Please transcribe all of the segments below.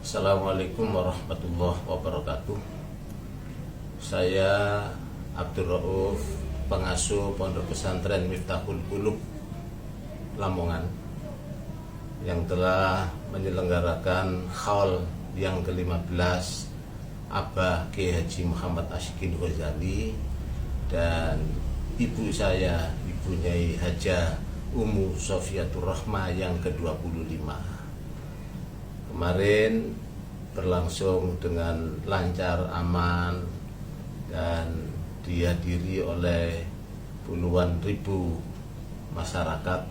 Assalamualaikum warahmatullahi wabarakatuh. Saya Abdul Rauf, pengasuh Pondok Pesantren Miftahul Qulub Lamongan, yang telah menyelenggarakan haul yang ke-15 Abah Kiai Haji Muhammad Ashikin Ghazali dan ibu saya, Ibu Nyai Hajah Ummu Sofiatur Rahmah yang ke-25. Kemarin berlangsung dengan lancar, aman, dan dihadiri oleh puluhan ribu masyarakat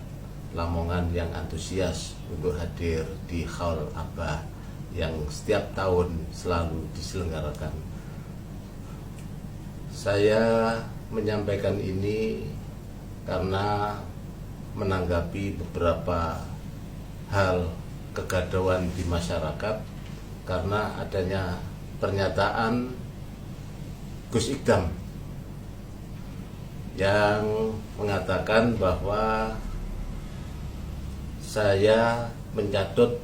Lamongan yang antusias untuk hadir di haul Abah yang setiap tahun selalu diselenggarakan. Saya menyampaikan ini karena menanggapi beberapa hal kegaduhan di masyarakat karena adanya pernyataan Gus Ikdam yang mengatakan bahwa saya mencatut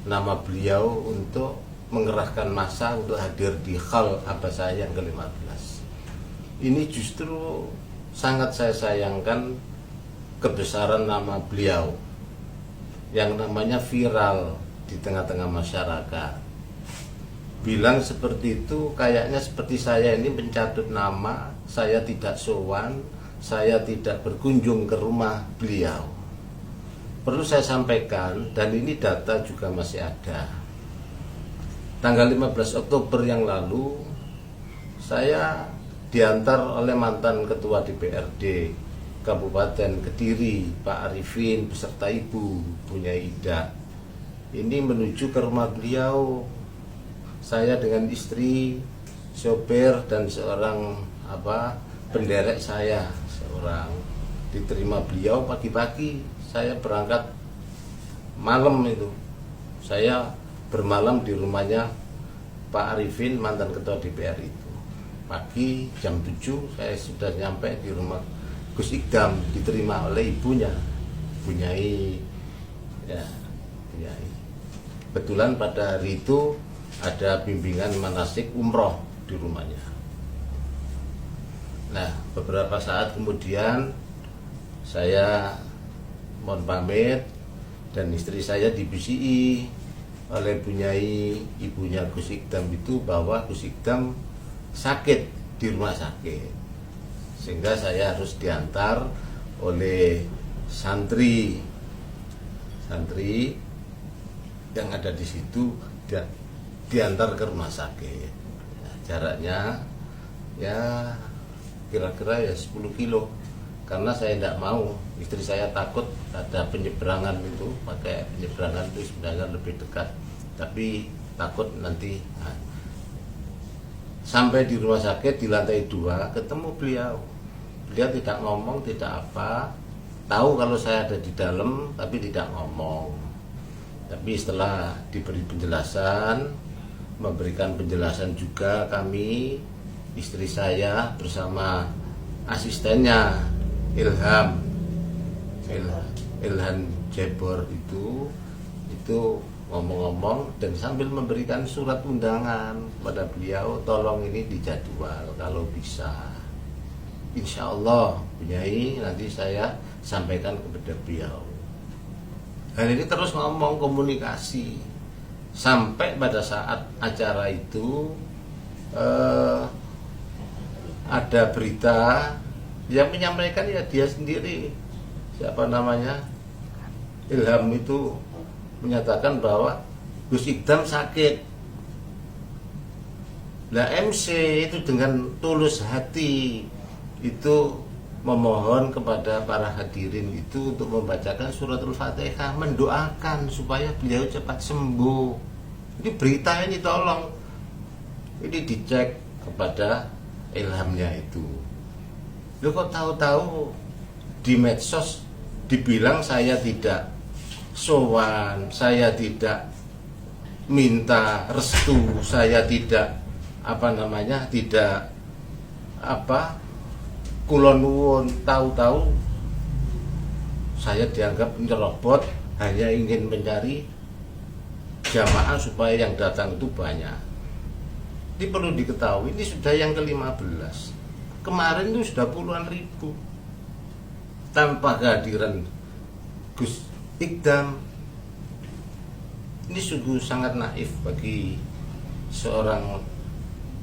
nama beliau untuk mengerahkan massa untuk hadir di haul Abah saya yang ke-15. Ini justru sangat saya sayangkan kebesaran nama beliau yang namanya viral di tengah-tengah masyarakat. Bilang seperti itu kayaknya seperti saya ini mencatut nama, saya tidak sowan, saya tidak berkunjung ke rumah beliau. Perlu saya sampaikan, dan ini data juga masih ada. Tanggal 15 Oktober yang lalu, saya diantar oleh mantan Ketua DPRD Kabupaten Kediri, Pak Arifin beserta Ibu Nyai Ida. Ini menuju ke rumah beliau. Saya dengan istri, sopir dan seorang penderek saya seorang diterima beliau pagi-pagi. Saya berangkat malam itu. Saya bermalam di rumahnya Pak Arifin, mantan Ketua DPR itu. Pagi jam 7 saya sudah nyampe di rumah Gus Ikdam, diterima oleh ibunya, Bu Nyai. Ya, Bu Nyai. Kebetulan pada hari itu ada bimbingan manasik umroh di rumahnya. Nah, beberapa saat kemudian saya mohon pamit dan istri saya dibisiki oleh Bu Nyai, ibunya Gus Ikdam itu bahwa Gus Ikdam sakit di rumah sakit. Sehingga saya harus diantar oleh santri yang ada di situ, diantar ke rumah sakit. Nah, jaraknya ya kira-kira ya 10 kilo. Karena saya tidak mau, istri saya takut ada penyeberangan itu, pakai penyeberangan itu sebenarnya lebih dekat, tapi takut nanti. Nah, sampai di rumah sakit di lantai 2 ketemu beliau. Dia tidak ngomong, tidak apa. Tahu kalau saya ada di dalam, tapi tidak ngomong. Tapi setelah diberi penjelasan, memberikan penjelasan juga kami, istri saya bersama asistennya Ilham Jebor itu ngomong-ngomong dan sambil memberikan surat undangan pada beliau, tolong ini dijadwal kalau bisa. Insya Allah, Bu Nyai, nanti saya sampaikan kepada beliau. Dan ini terus ngomong, komunikasi sampai pada saat acara itu ada berita yang menyampaikan ya dia sendiri, siapa namanya, Ilham itu menyatakan bahwa Gus Ikdam sakit. Nah, MC itu dengan tulus hati itu memohon kepada para hadirin itu untuk membacakan suratul Fatihah, mendoakan supaya beliau cepat sembuh. Ini berita ini tolong ini dicek kepada Ilhamnya itu. Lu kok tahu-tahu di medsos dibilang saya tidak sowan, saya tidak minta restu, saya tidak tidak kulon nuwun, tahu-tahu saya dianggap nyerobot, hanya ingin mencari jamaah supaya yang datang itu banyak. Ini perlu diketahui, ini sudah yang ke-15. Kemarin itu sudah puluhan ribu tanpa kehadiran Gus Ikdam. Ini sungguh sangat naif bagi seorang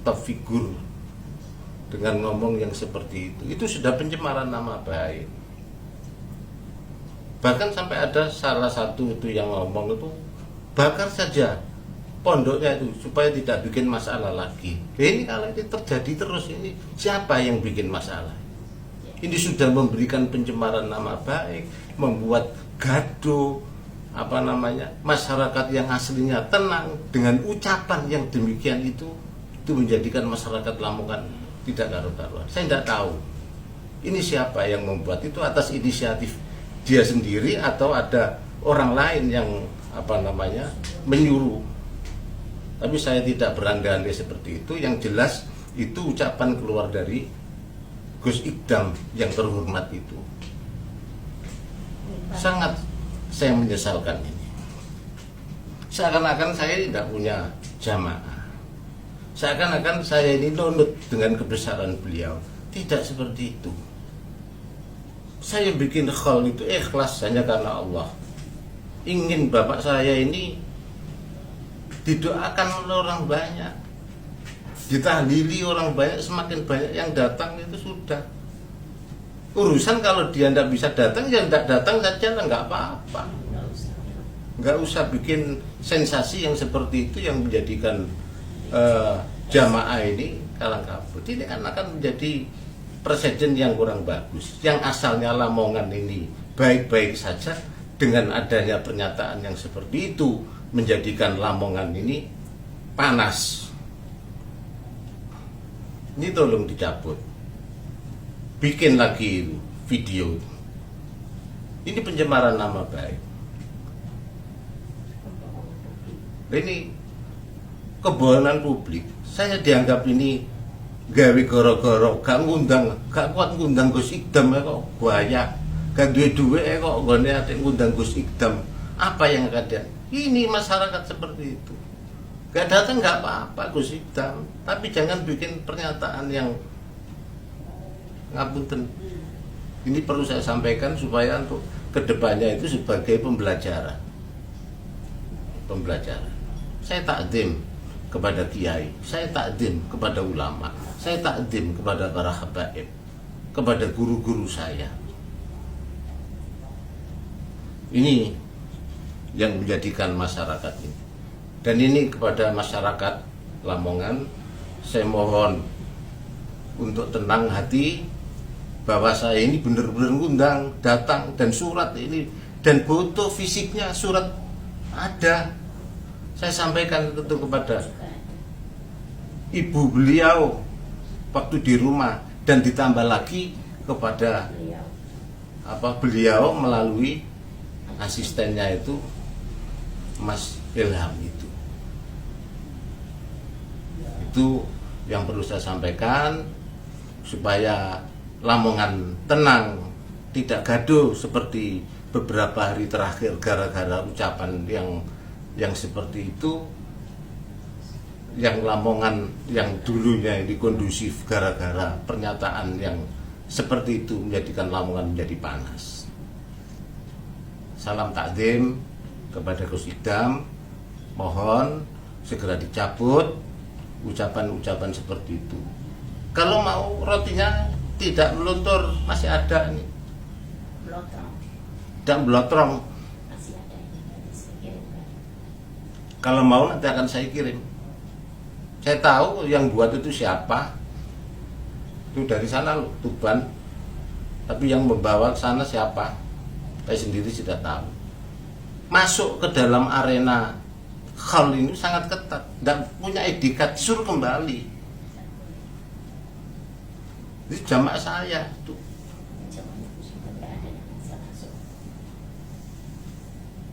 top figur dengan ngomong yang seperti itu. Itu sudah pencemaran nama baik. Bahkan sampai ada salah satu itu yang ngomong itu, bakar saja pondoknya itu supaya tidak bikin masalah lagi. Ini kalau ini terjadi terus, ini siapa yang bikin masalah? Ini sudah memberikan pencemaran nama baik, membuat gaduh, masyarakat yang aslinya tenang dengan ucapan yang demikian itu menjadikan masyarakat Lamongan tidak karu-karuan. Saya tidak tahu ini siapa yang membuat itu, atas inisiatif dia sendiri atau ada orang lain yang menyuruh. Tapi saya tidak berandai-andai seperti itu. Yang jelas itu ucapan keluar dari Gus Ikdam yang terhormat itu. Sangat saya menyesalkan ini. Seakan-akan saya tidak punya jamaah. Seakan-akan saya ini nurut dengan kebesaran beliau. Tidak seperti itu. Saya bikin khol itu ikhlas hanya karena Allah. Ingin bapak saya ini didoakan oleh orang banyak, ditahlili orang banyak, semakin banyak yang datang itu sudah. Urusan kalau dia tidak bisa datang, ya tidak datang saja, nggak apa-apa. Nggak usah bikin sensasi yang seperti itu yang menjadikan jamaah ini kalang kabut. Ini akan menjadi presiden yang kurang bagus. Yang asalnya Lamongan ini baik-baik saja, dengan adanya pernyataan yang seperti itu menjadikan Lamongan ini panas. Ini tolong dicabut. Bikin lagi video. Ini pencemaran nama baik. Ini kebohongan publik. Saya dianggap ini gawe goro-goro, gak kuat ngundang Gus Ikdam kok banyak. Gak duwe-duwe kok gone ate ngundang Gus Ikdam. Apa yang ada? Ini masyarakat seperti itu. Gak datang gak apa-apa Gus Ikdam, tapi jangan bikin pernyataan yang ngapunten. Ini perlu saya sampaikan supaya untuk kedepannya itu sebagai pembelajaran. Saya takdim kepada kiai, saya takdim kepada ulama, saya takdim kepada para habaib, kepada guru-guru saya. Ini yang menjadikan masyarakat ini. Dan ini kepada masyarakat Lamongan, saya mohon untuk tenang hati bahwa saya ini benar-benar ngundang, datang, dan surat ini, dan foto fisiknya surat ada. Saya sampaikan tentu kepada ibu beliau waktu di rumah, dan ditambah lagi kepada beliau melalui asistennya itu Mas Ilham itu yang perlu saya sampaikan supaya Lamongan tenang, tidak gaduh seperti beberapa hari terakhir gara-gara ucapan yang seperti itu, yang Lamongan yang dulunya ini kondusif gara-gara pernyataan yang seperti itu menjadikan Lamongan menjadi panas. Salam takdim kepada Gus Ikdam, mohon segera dicabut ucapan-ucapan seperti itu. Kalau mau rotinya tidak meluntur, masih ada nih. Dan blotrong. Kalau mau nanti akan saya kirim. Saya tahu yang buat itu siapa. Itu dari sana loh, Tuban. Tapi yang membawa ke sana siapa? Saya sendiri tidak tahu. Masuk ke dalam arena hal ini sangat ketat, dan punya etikat, disuruh kembali. Ini jamaah saya tuh.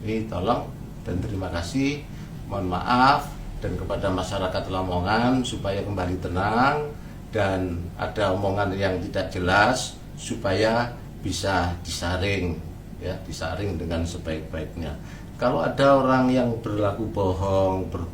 Ini tolong dan terima kasih, mohon maaf, dan kepada masyarakat Lamongan supaya kembali tenang dan ada omongan yang tidak jelas supaya bisa disaring, ya, disaring dengan sebaik-baiknya. Kalau ada orang yang berlaku bohong, berbuat